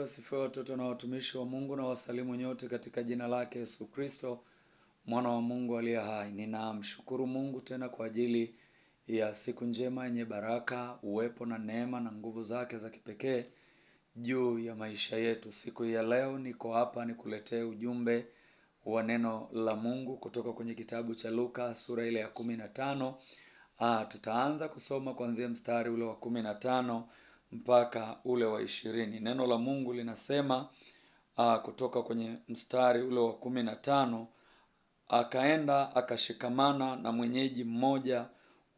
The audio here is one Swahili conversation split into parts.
Wasifiwe watoto na watumishi wa Mungu, na wasalimu nyote katika jina lake Yesu Kristo, mwana wa Mungu aliye hai. Ninamshukuru Mungu tena kwa ajili ya siku njema yenye baraka, uwepo na neema na nguvu zake za kipekee juu ya maisha yetu. Siku ya leo niko hapa nikuletee ujumbe wa neno la Mungu kutoka kwenye kitabu cha Luka sura ile ya 15. Tutaanza kusoma kuanzia mstari ule wa 15 mpaka ule wa 20. Neno la Mungu linasema kutoka kwenye mstari ule wa 15, akaenda akashikamana na mwenyeji mmoja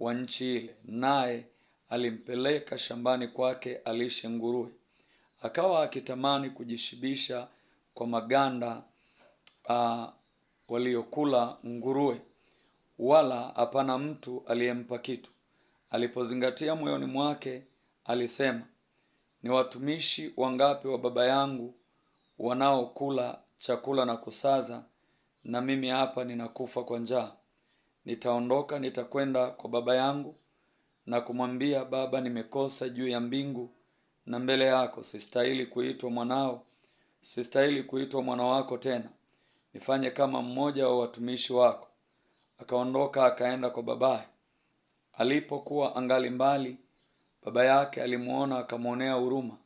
wa nchi ile, naye alimpeleka shambani kwake alishe nguruwe. Akawa akitamani kujishibisha kwa maganda waliokula nguruwe, wala hapana mtu aliyempa kitu. Alipozingatia moyoni mwake, alisema, ni watumishi wangapi wa baba yangu wanaokula chakula na kusaza, na mimi hapa ninakufa kwa njaa. Nitaondoka, nitakwenda kwa baba yangu na kumwambia, Baba, nimekosa juu ya mbingu na mbele yako, sistahili kuitwa mwanao, sistahili kuitwa mwana wako tena. Nifanye kama mmoja wa watumishi wako. Akaondoka akaenda kwa babaye. Alipokuwa angali mbali, baba yake alimuona, akamwonea huruma.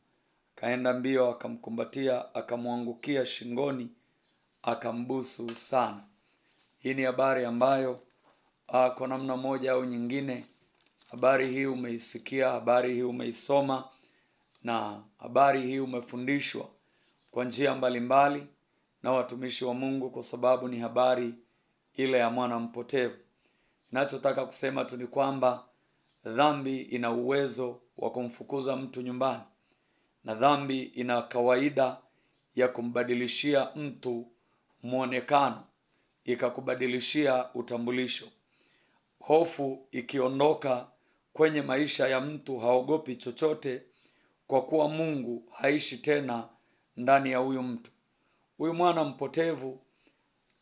Akaenda mbio, akamkumbatia, akamwangukia shingoni, akambusu sana. Hii ni habari ambayo kwa namna moja au nyingine, habari hii umeisikia, habari hii umeisoma, na habari hii umefundishwa kwa njia mbalimbali na watumishi wa Mungu, kwa sababu ni habari ile ya mwana mpotevu. Ninachotaka kusema tu ni kwamba dhambi ina uwezo wa kumfukuza mtu nyumbani, na dhambi ina kawaida ya kumbadilishia mtu muonekano, ikakubadilishia utambulisho. Hofu ikiondoka kwenye maisha ya mtu, haogopi chochote, kwa kuwa Mungu haishi tena ndani ya huyu mtu. Huyu mwana mpotevu,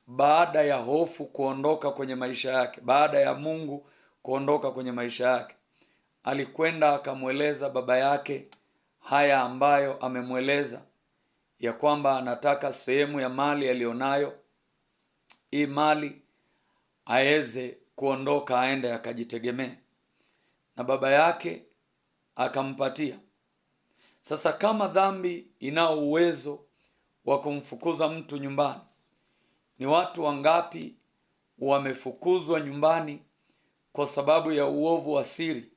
baada ya hofu kuondoka kwenye maisha yake, baada ya Mungu kuondoka kwenye maisha yake, alikwenda akamweleza baba yake haya ambayo amemweleza, ya kwamba anataka sehemu ya mali alionayo, hii mali aweze kuondoka aende akajitegemee, na baba yake akampatia. Sasa kama dhambi inao uwezo wa kumfukuza mtu nyumbani, ni watu wangapi wamefukuzwa nyumbani kwa sababu ya uovu wa siri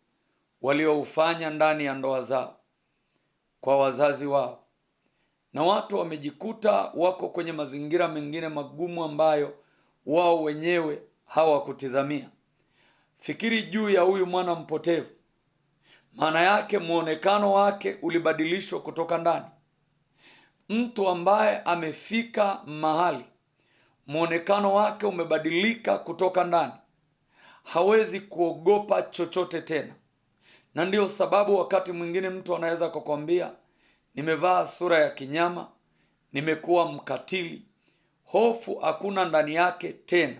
walioufanya ndani ya ndoa zao kwa wazazi wao, na watu wamejikuta wako kwenye mazingira mengine magumu ambayo wao wenyewe hawakutizamia. Fikiri juu ya huyu mwana mpotevu. Maana yake muonekano wake ulibadilishwa kutoka ndani. Mtu ambaye amefika mahali muonekano wake umebadilika kutoka ndani, hawezi kuogopa chochote tena. Na ndio sababu wakati mwingine mtu anaweza kukwambia, nimevaa sura ya kinyama, nimekuwa mkatili. Hofu hakuna ndani yake tena.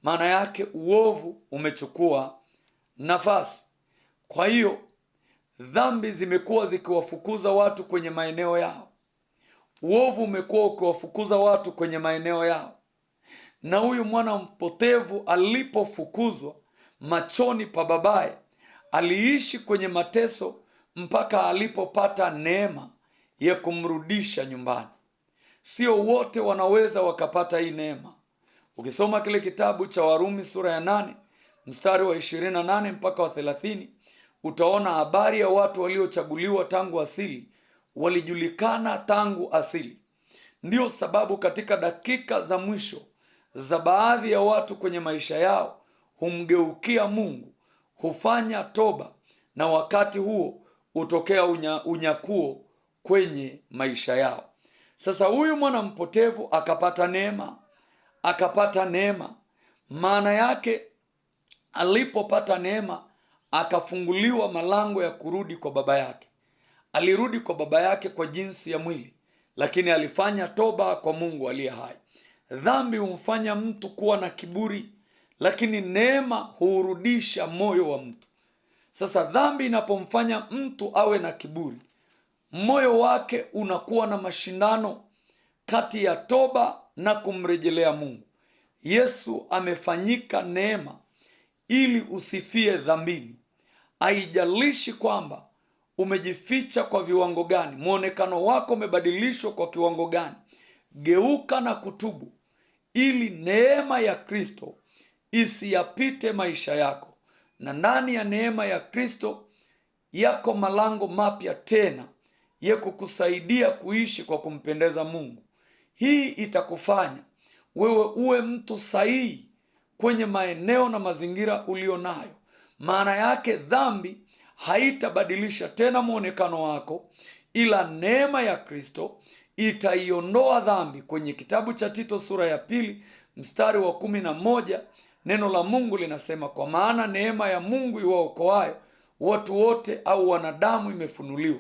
Maana yake uovu umechukua nafasi. Kwa hiyo dhambi zimekuwa zikiwafukuza watu kwenye maeneo yao. Uovu umekuwa ukiwafukuza watu kwenye maeneo yao. Na huyu mwana mpotevu alipofukuzwa machoni pa babaye, aliishi kwenye mateso mpaka alipopata neema ya kumrudisha nyumbani. Sio wote wanaweza wakapata hii neema. Ukisoma kile kitabu cha Warumi sura ya 8 mstari wa 28 mpaka wa 30, utaona habari ya watu waliochaguliwa tangu asili, walijulikana tangu asili. Ndio sababu katika dakika za mwisho za baadhi ya watu kwenye maisha yao, humgeukia Mungu, hufanya toba, na wakati huo utokea unyakuo kwenye maisha yao. Sasa huyu mwana mpotevu akapata neema. Maana yake alipopata neema, akafunguliwa malango ya kurudi kwa baba yake. Alirudi kwa baba yake kwa jinsi ya mwili, lakini alifanya toba kwa Mungu aliye hai. Dhambi humfanya mtu kuwa na kiburi, lakini neema huurudisha moyo wa mtu. Sasa dhambi inapomfanya mtu awe na kiburi, moyo wake unakuwa na mashindano kati ya toba na kumrejelea Mungu. Yesu amefanyika neema ili usifie dhambini. Haijalishi kwamba umejificha kwa viwango gani, muonekano wako umebadilishwa kwa kiwango gani, geuka na kutubu ili neema ya Kristo isiyapite maisha yako. Na ndani ya neema ya Kristo yako malango mapya tena ya kukusaidia kuishi kwa kumpendeza Mungu. Hii itakufanya wewe uwe mtu sahihi kwenye maeneo na mazingira ulio nayo. Maana yake dhambi haitabadilisha tena muonekano wako, ila neema ya Kristo itaiondoa dhambi. Kwenye kitabu cha Tito sura ya 2 mstari wa 11, neno la Mungu linasema, kwa maana neema ya Mungu iwaokoayo watu wote au wanadamu imefunuliwa,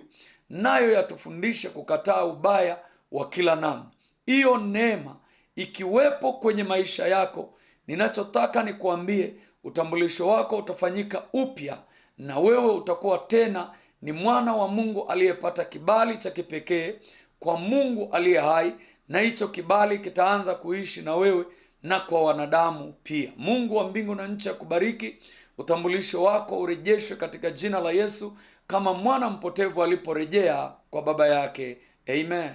nayo yatufundisha kukataa ubaya wa kila namna. Hiyo neema ikiwepo kwenye maisha yako, ninachotaka nikuambie, utambulisho wako utafanyika upya, na wewe utakuwa tena ni mwana wa Mungu aliyepata kibali cha kipekee kwa Mungu aliye hai, na hicho kibali kitaanza kuishi na wewe na kwa wanadamu pia. Mungu wa mbingu na nchi akubariki. Utambulisho wako urejeshwe katika jina la Yesu, kama mwana mpotevu aliporejea kwa baba yake. Amen.